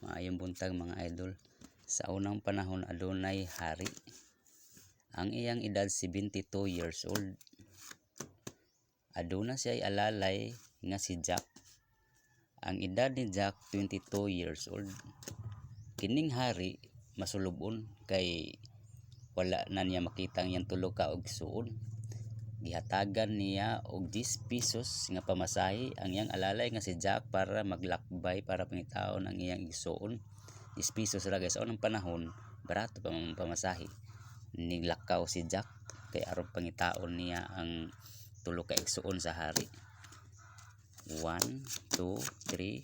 Maayong buntag mga idol. Sa unang panahon adunay hari. Ang iyang edad 72 years old. Aduna siya alalay nga si Jack. Ang edad ni Jack 22 years old. Kining hari masulubon kay wala na niya makita ang iyang tulo ka og suon. Gihatagan niya og 10 pesos nga pamasahe ang iyang alalay nga si Jack para maglakbay para pangitaon ang iyang igsuon. 10 pesos ra guys. Sa unang panahon barato pa man pamasahe. Niglakaw si Jack kay aron pangitaon niya ang tulo ka igsuon sa hari. 1, 2, 3,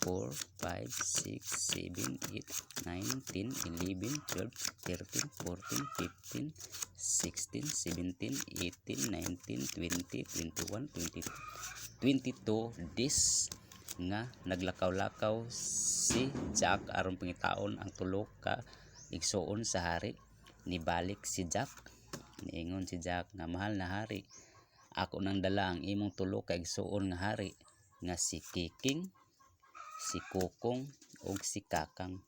4, 5, 6, 7, 8, 9, 10, 11, 12, 13, 14, 15, 16, 17, 18, 19, 20, 21, 22, 22 days nga naglakaw-lakaw si Jack aron pangitaon ang tulo ka igsuon sa hari. Nibalik si Jack, niingon si Jack nga mahal na hari, ako nang dala ang imong tulo ka igsuon nga hari nga si Kiking, si Kukong ug si Kakang.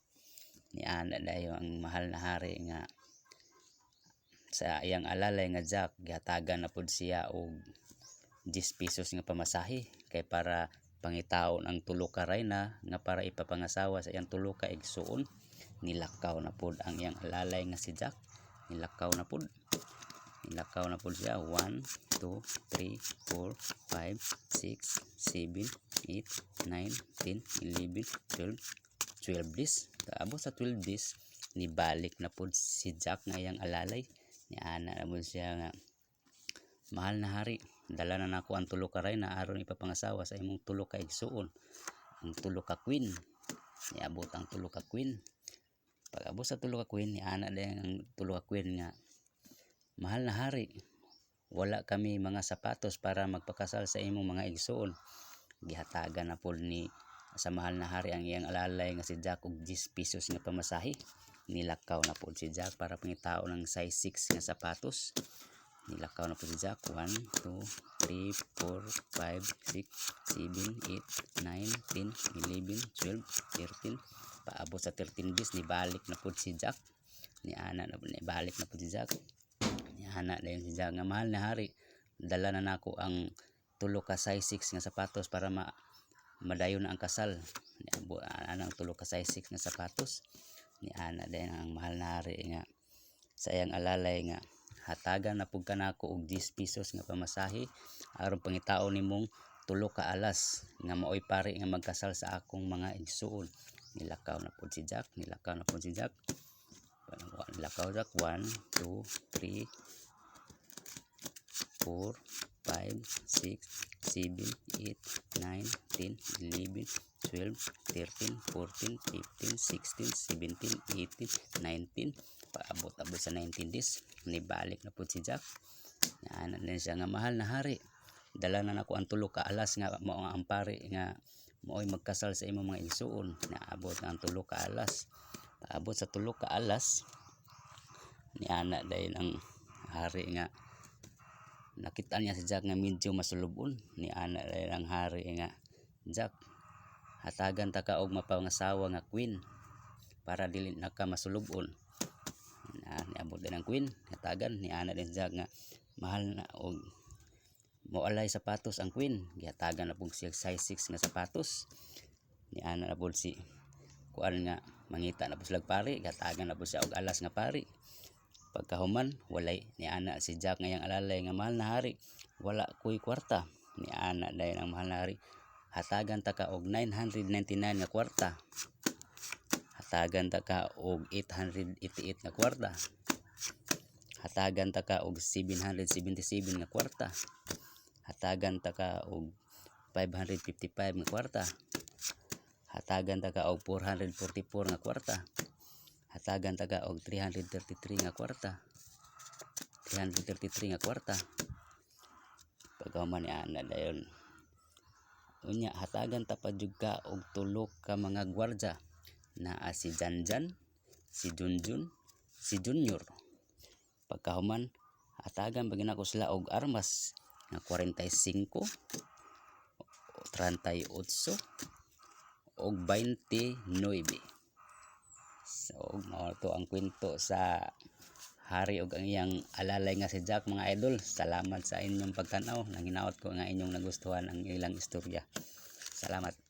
Niana dayon ang mahal na hari nga sa iyang alalay nga Jack gihatagan na pud siya og 10 pesos nga pamasahe kay para pangitaon ang tulo ka rayna nga para ipapangasawa sa iyang tulo ka igsuon. Nilakaw na pud ang iyang alalay nga si Jack. Nilakaw na pud siya. 1, 2, 3, 4, 5, 6, 7, 8, 9, 10, 11, 12 days. Kaabot sa 12 days nibalik na pud si Jack nga iyang alalay. Niana na pud siya nga mahal na hari, dala na nako ang tulo ka rayna aron ipapangasawa sa imong tulo ka igsuon, ang tulo ka queen. Niabot ang tulo ka queen. Pag abot sa tulo ka queen, niana dayon ang tulo ka queen nga mahal na hari, wala kami mga sapatos para magpakasal sa imong mga igsuon. Gihatagan na pud ni sa mahal na hari ang iyang alalay nga si Jack og 10 pesos nga pamasahe. Nilakaw na pud si Jack para pangitaon ng size 6 nga sapatos. Nilakaw na pud si Jack. 1, 2, 3, 4, 5, 6, 7, 8, 9, 10, 11, 12, 13. Paabot sa 13 days nibalik na pud si Jack. Nibalik na pud si Jack. Niana dayon si Jack nga mahal na hari, dala na nako ang tulo ka size 6 nga sapatos para madayon na ang kasal. Niabot ang tulo ka size 6 nga sapatos. Niana dayon ang mahal na hari nga sa iyang alalay nga hatagan na pud kanako og 10 pesos nga pamasahe aron pangitaon nimong tulo ka alas nga maoy pare nga magkasal sa akong mga igsuon. Nilakaw na pud si Jack. Nilakaw Jack. 1, 2, 3, 4, 5, 6, 7, 8, 9, 10, 11, 12, 13, 14, 15, 16, 17, 18, 19. Paabot sa 19 days nibalik na pud si Jack. Naanan din siya nga mahal na hari, dala na nako ang tulo ka alas nga mao ang pare nga maoy magkasal sa imong mga igsuon. Naabot na ang tulo ka alas. Paabot sa tulo ka alas, niana dayon ang hari nga nakita niya si Jack nga medyo masulubon. Niana dayon ang hari nga Jack, hatagan ta ka og mapangasawa nga queen para dili na ka masulubon. Niabot din ang queen, hatagan. Niana din si Jack nga mahal na og moalay sapatos ang queen. Gihatagan na pud siya size 6 nga sapatos. Niana na pud si kuan nga mangita na pud sila pari. Gihatagan na pud siya og alas nga pari. Pagkahuman walay. Niana si Jack nga iyang alalay nga mahal na hari, wala koy kwarta. Niana dayon ang mahal na hari, hatagan ta ka og 999 nga kwarta. Hatagan ta ka og 888 nga kwarta. Hatagan ta ka og 777 nga kwarta. Hatagan ta ka og 555 nga kwarta. Hatagan ta ka og 444 nga kwarta. Hatagan ta ka og 333 nga kwarta. 333 nga kwarta. Pagkahuman niana dayon unya hatagan ta pa jud ka og tulo ka mga gwardya naa si Janjan, si Junjun, si Junior. Pagkahuman hatagan bagina ko sila og armas nga 45, 38 og 29. So mao to ang kwento sa hari ug ang iyang alalay nga si Jack mga idol. Salamat sa inyong pagtanaw. Nanginaot ko nga inyong nagustuhan ang ilang istorya. Salamat.